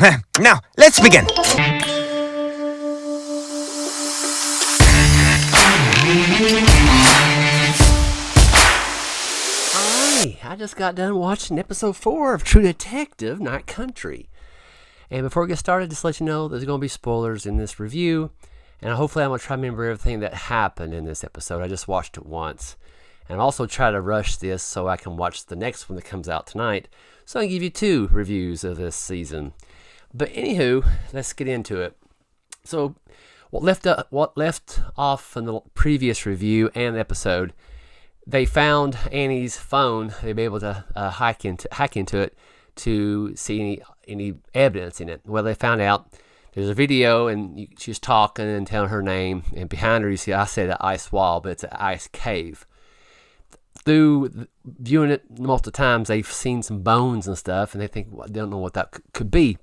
Now, let's begin. Alright, I just got done watching episode 4 of True Detective Night Country. And before we get started, just to let you know there's going to be spoilers in this review. And hopefully I'm going to try to remember everything that happened in this episode. I just watched it once. And I'll also try to rush this so I can watch the next one that comes out tonight. So I can give you 2 reviews of this season. But anywho, let's get into it. So what left off in the previous review and episode, they found Annie's phone. They'd be able to hack into it to see any evidence in it. Well, they found out there's a video, and she was talking and telling her name, and behind her you see, I said an ice wall, but it's an ice cave. Through viewing it multiple times, they've seen some bones and stuff, and they think, well, they don't know what that could be.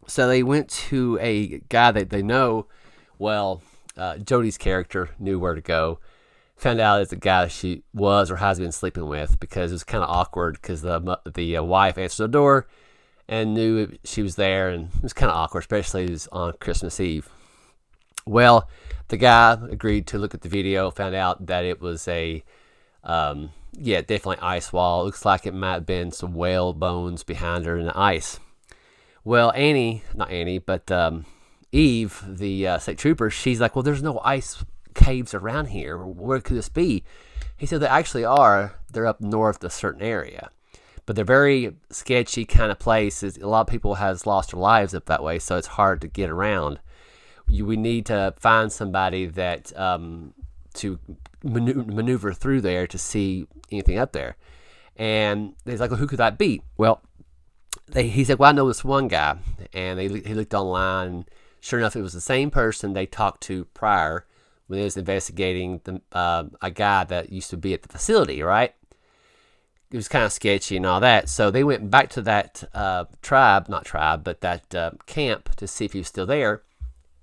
So they went to a guy that they know well. Jodie's character knew where to go. Found out it's a guy that she was or has been sleeping with, because it was kind of awkward because the wife answered the door and knew she was there, and it was kind of awkward, especially it was on Christmas Eve. Well, the guy agreed to look at the video, found out that it was definitely ice wall. It looks like it might have been some whale bones behind her in the ice. Well, Eve, the state trooper, she's like, well, there's no ice caves around here. Where could this be? He said, they actually are. They're up north of a certain area. But they're very sketchy kind of places. A lot of people has lost their lives up that way, so it's hard to get around. We need to find somebody that to maneuver through there to see anything up there. And he's like, well, who could that be? Well, he said, well, I know this one guy. And he looked online. Sure enough, it was the same person they talked to prior when they was investigating a guy that used to be at the facility, right? It was kind of sketchy and all that. So they went back to that camp to see if he was still there,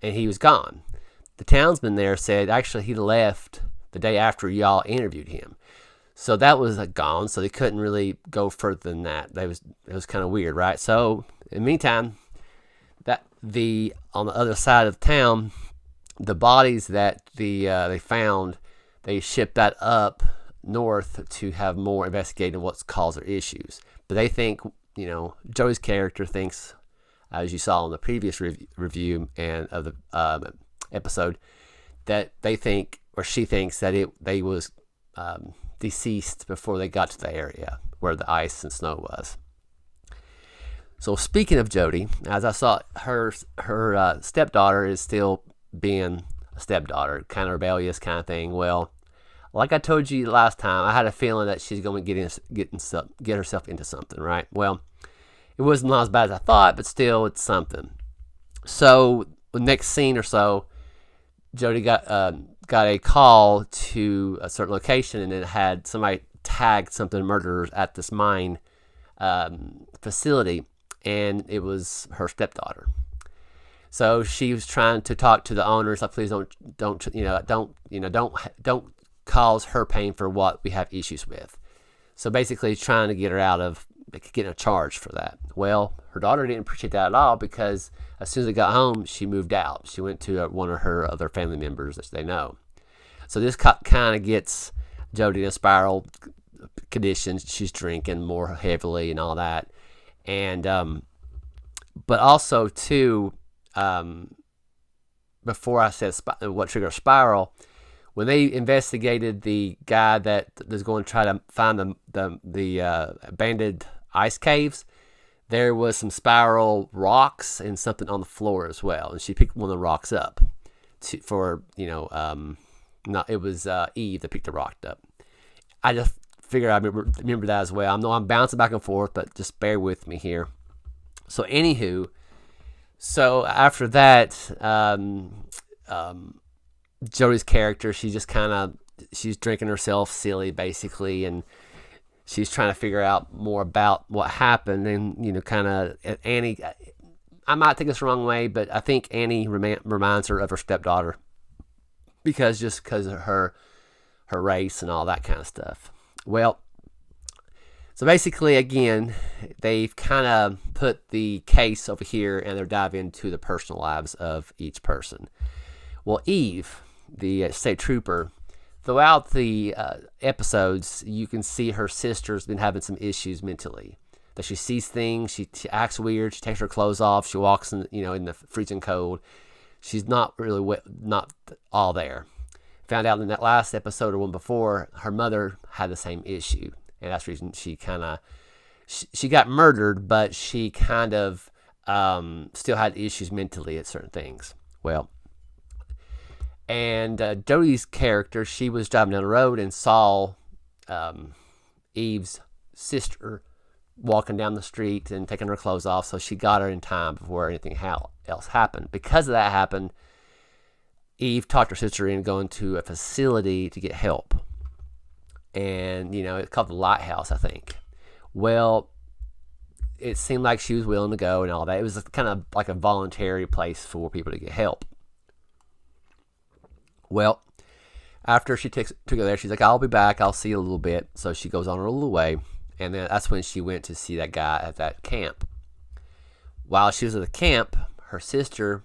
and he was gone. The townsman there said, actually, he left the day after y'all interviewed him. So that was gone, so they couldn't really go further than that. It was kind of weird, right? So in the meantime, on the other side of town, the bodies that they found, they shipped that up north to have more investigating what's caused their issues. But they think, Joey's character thinks, as you saw in the previous review and of the episode, that they think, or she thinks, that they was deceased before they got to the area where the ice and snow was. So speaking of Jody, as I saw, her stepdaughter is still being a stepdaughter, kind of rebellious kind of thing. Well, like I told you last time, I had a feeling that she's going to get herself into something, right? Well, it wasn't as bad as I thought, but still, it's something. So the next scene or so, Jody got a call to a certain location, and it had somebody tagged something murderers at this mine facility, and it was her stepdaughter. So she was trying to talk to the owners, like, please don't cause her pain for what we have issues with. So basically, trying to get her out of getting a charge for that. Well, her daughter didn't appreciate that at all, because as soon as they got home, she moved out. She went to one of her other family members that they know. So this kind of gets Jody in a spiral condition. She's drinking more heavily and all that. And but also too, before I said what triggered a spiral, when they investigated the guy that was going to try to find the abandoned ice caves, there was some spiral rocks and something on the floor as well. And she picked one of the rocks up it was Eve that picked the rock up. I just figured I remember that as well. I know I'm bouncing back and forth, but just bear with me here. So anywho, after that, Jody's character, she's drinking herself silly, basically, and she's trying to figure out more about what happened. And Annie, I might take this the wrong way, but I think Annie reminds her of her stepdaughter, because of her race and all that kind of stuff. Well, So basically, again, they've kind of put the case over here and they're diving into the personal lives of each person. Well, Eve, the state trooper, throughout the episodes, you can see her sister's been having some issues mentally. That she sees things, she acts weird, she takes her clothes off, she walks in, in the freezing cold. She's not really not all there. Found out in that last episode or one before, her mother had the same issue. And that's the reason she kind of, she got murdered, but she kind of still had issues mentally at certain things. Well, and Jodie's character, she was driving down the road and saw Eve's sister walking down the street and taking her clothes off, so she got her in time before anything else happened. Because of that happened, Eve talked her sister into going to a facility to get help. And, it's called the Lighthouse, I think. Well, it seemed like she was willing to go and all that. It was kind of like a voluntary place for people to get help. Well, after she took her there, she's like, I'll be back. I'll see you a little bit. So she goes on her little way. And then that's when she went to see that guy at that camp. While she was at the camp, her sister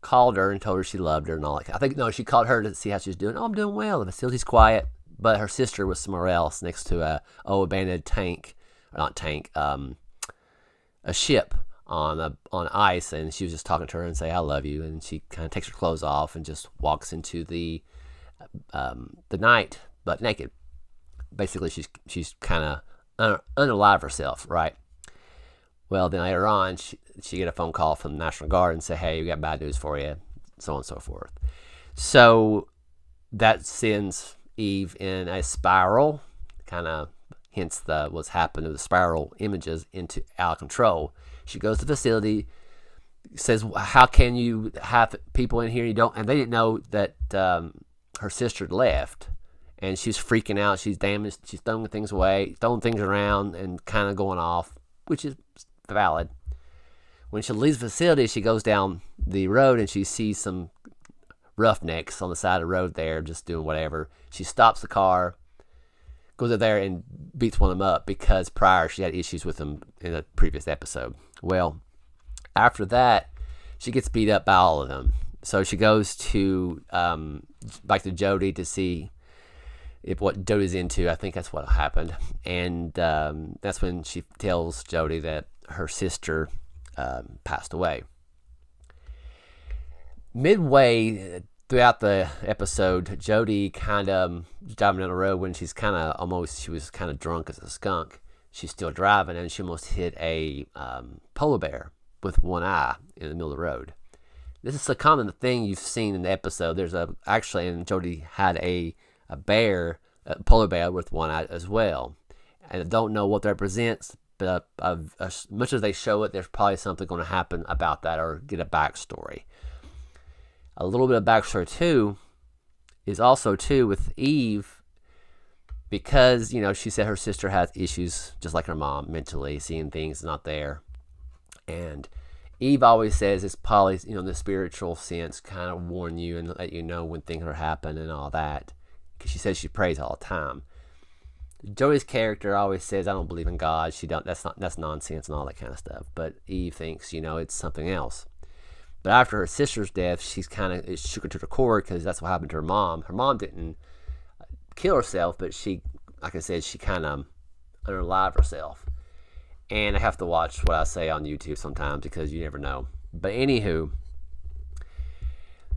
called her and told her she loved her and all that. I think, no, she called her to see how she was doing. Oh, I'm doing well. The facility's quiet. But her sister was somewhere else next to a abandoned a ship on ice, and she was just talking to her and say, I love you. And she kind of takes her clothes off and just walks into the night, but naked. Basically, she's kind of unalive herself, right? Well, then later on, she get a phone call from the National Guard and say, hey, we got bad news for you, so on and so forth. So that sends Eve in a spiral, kind of hence what's happened to the spiral images into out of control. She goes to the facility, says, how can you have people in here you don't, and they didn't know that her sister left, and she's freaking out, she's damaged, she's throwing things away, throwing things around and kind of going off, which is valid. When she leaves the facility, she goes down the road and she sees some roughnecks on the side of the road there just doing whatever. She stops the car, goes up there and beats one of them up because prior she had issues with them in a previous episode. Well, after that, she gets beat up by all of them. So she goes to back to Jodie to see if what Jodie's into. I think that's what happened. And that's when she tells Jodie that her sister passed away. Midway throughout the episode, Jodie kind of driving down the road when she was kind of drunk as a skunk. She's still driving and she almost hit a polar bear with one eye in the middle of the road. This is a common thing you've seen in the episode. And Jodie had a polar bear with one eye as well. And I don't know what that represents, but as much as they show it, there's probably something going to happen about that or get a backstory. A little bit of backstory too is also too with Eve, because she said her sister has issues just like her mom mentally, seeing things not there, and Eve always says it's probably the spiritual sense kind of warn you and let you know when things are happening and all that, because she says she prays all the time. Jodie's character always says, I don't believe in God. That's nonsense and all that kind of stuff. But Eve thinks it's something else. But after her sister's death, she's it shook her to the core because that's what happened to her mom. Her mom didn't kill herself, but she, like I said, she kind of unalived herself. And I have to watch what I say on YouTube sometimes because you never know. But anywho,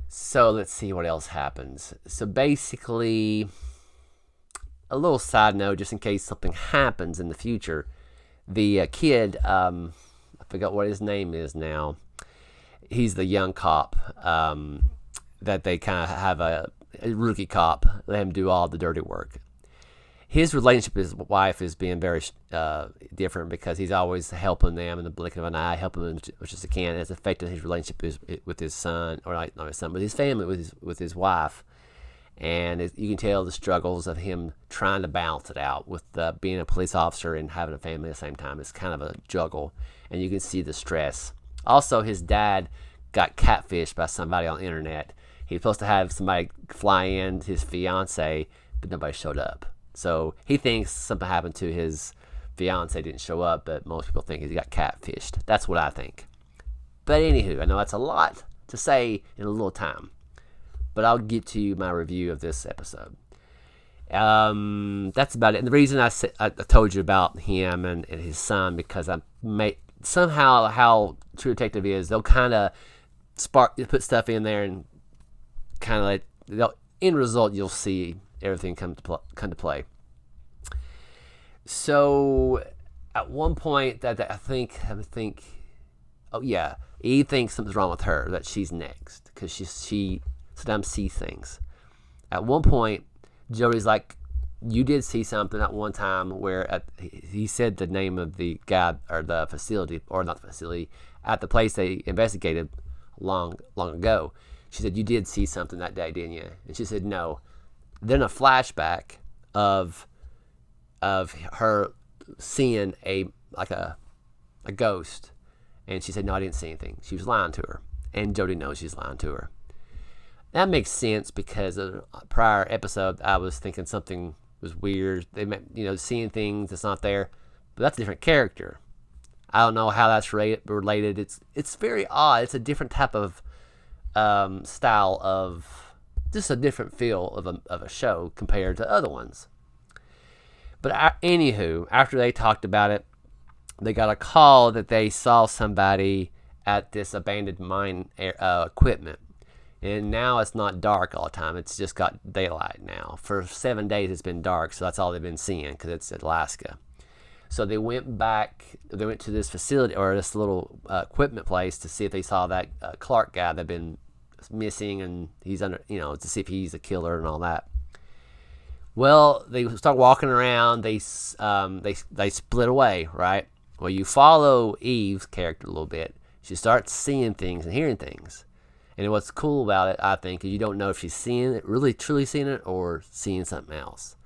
so let's see what else happens. So basically, a little side note, just in case something happens in the future. The kid, I forgot what his name is now. He's the young cop that they kind of have a rookie cop, let him do all the dirty work. His relationship with his wife is being very different because he's always helping them in the blink of an eye, helping them as much as he can. It's affected his relationship with his son, or not his son, but his family with his wife. And you can tell the struggles of him trying to balance it out with being a police officer and having a family at the same time. It's kind of a juggle, and you can see the stress. Also, his dad got catfished by somebody on the internet. He was supposed to have somebody fly in, his fiance, but nobody showed up. So he thinks something happened to his fiance didn't show up, but most people think he got catfished. That's what I think. But anywho, I know that's a lot to say in a little time, but I'll get to you my review of this episode. That's about it. And the reason I told you about him and his son, because somehow how True Detective is, they'll kind of put stuff in there and kind of end result you'll see everything come to play. So at one point that I think, oh yeah, Eve thinks something's wrong with her, that she's next, because she sometimes sees things. At one point, Jody's like, you did see something at one time where he said the name of the guy or the facility, or not the facility, at the place they investigated long ago. She said, you did see something that day, didn't you? And she said, no. Then a flashback of her seeing a ghost, and she said, no, I didn't see anything. She was lying to her, and Jody knows she's lying to her. That makes sense because of a prior episode, I was thinking something was weird. They seeing things that's not there, but that's a different character. I don't know how that's related. It's very odd. It's a different type of style of, just a different feel of a show compared to other ones. But anywho, after they talked about it, they got a call that they saw somebody at this abandoned mine equipment. And now it's not dark all the time. It's just got daylight now. For 7 days it's been dark, so that's all they've been seeing because it's Alaska. So they went to this facility, or this little equipment place, to see if they saw that Clark guy that had been missing, and he's under, to see if he's a killer and all that. Well, they start walking around. They split away, right? Well, you follow Eve's character a little bit. She starts seeing things and hearing things. And what's cool about it, I think, is you don't know if she's seeing it, really truly seeing it, or seeing something else.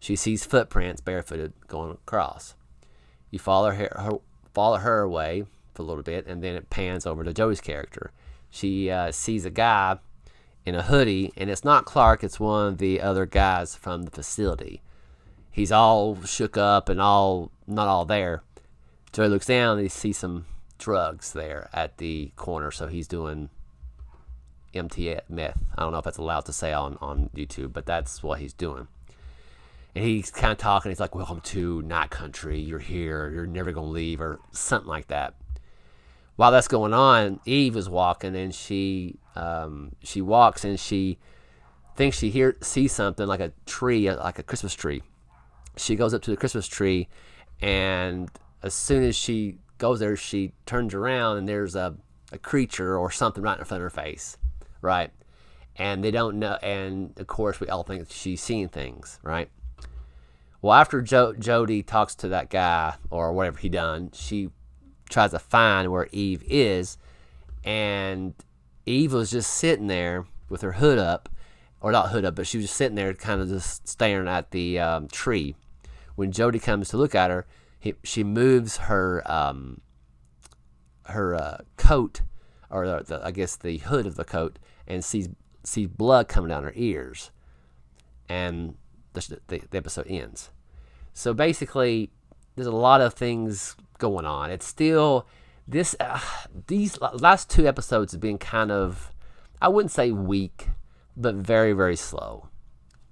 She sees footprints, barefooted, going across. You follow her away for a little bit, and then it pans over to Joey's character. She sees a guy in a hoodie, and it's not Clark, it's one of the other guys from the facility. He's all shook up and not all there. Joey looks down and he sees some drugs there at the corner, so he's doing meth. I don't know if that's allowed to say on YouTube, but that's what he's doing. And he's kind of talking. He's like, welcome to Night Country. You're here. You're never going to leave, or something like that. While that's going on, Eve is walking, and she walks, and she thinks she sees something like a tree, like a Christmas tree. She goes up to the Christmas tree, and as soon as she goes there, she turns around, and there's a creature or something right in front of her face. Right, and they don't know, and of course we all think she's seeing things, right? Well, after Jody talks to that guy or whatever he done, she tries to find where Eve is, and Eve was just sitting there with her hood up, or not hood up, but she was just sitting there, kind of just staring at the tree. When Jody comes to look at her, she moves her coat, or I guess the hood of the coat, and sees blood coming down her ears, and the episode ends. So basically, there's a lot of things going on. It's still these last two episodes have been kind of, I wouldn't say weak, but very, very slow.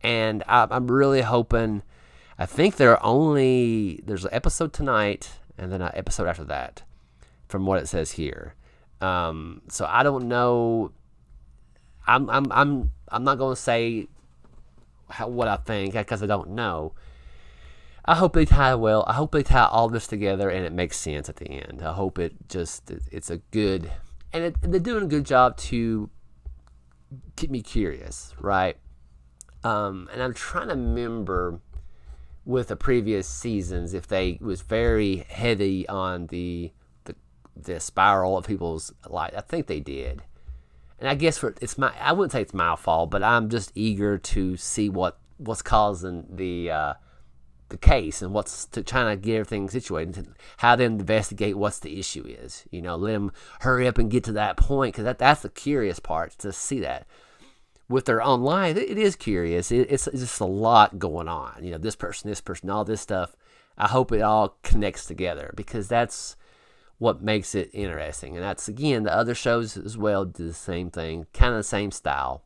And I'm really hoping. I think there's an episode tonight and then an episode after that, from what it says here. So I don't know. I'm not going to say what I think because I don't know. I hope they tie well. I hope they tie all this together and it makes sense at the end. I hope it's a good, and they're doing a good job to keep me curious, right? And I'm trying to remember with the previous seasons if they was very heavy on the spiral of people's life. I think they did. And I guess I wouldn't say it's my fault, but I'm just eager to see what's causing the case and what's to trying to get everything situated, and how to investigate what's the issue is. Let them hurry up and get to that point, because that's the curious part, to see that. With their own life, it is curious. It's just a lot going on. This person, all this stuff. I hope it all connects together, because that's what makes it interesting. And that's, again, the other shows as well do the same thing, kind of the same style.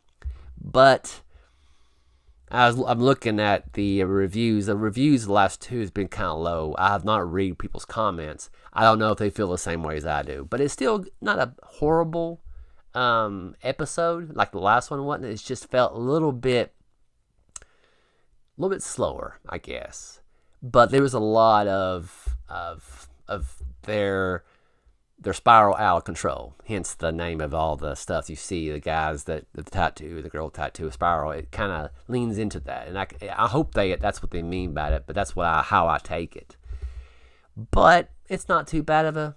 But I'm looking at the reviews. The reviews, the last two, has been kind of low. I have not read people's comments. I don't know if they feel the same way as I do. But it's still not a horrible episode like the last one wasn't. It's just felt a little bit slower, I guess. But there was a lot of their spiral out of control. Hence the name of all the stuff you see. The guys the tattoo, the girl tattoo, spiral. It kind of leans into that, and I hope that's what they mean by it. But that's how I take it. But it's not too bad of a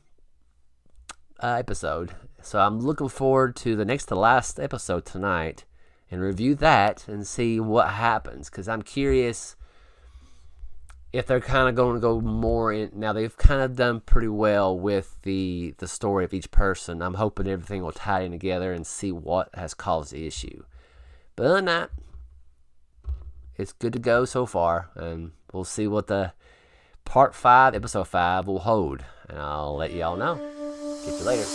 episode. So I'm looking forward to the next to last episode tonight and review that and see what happens, because I'm curious if they're kind of going to go more in. Now, they've kind of done pretty well with the story of each person. I'm hoping everything will tie in together and see what has caused the issue. But other than that, it's good to go so far, and we'll see what the Part 5, Episode 5 will hold. And I'll let y'all know. Catch you later.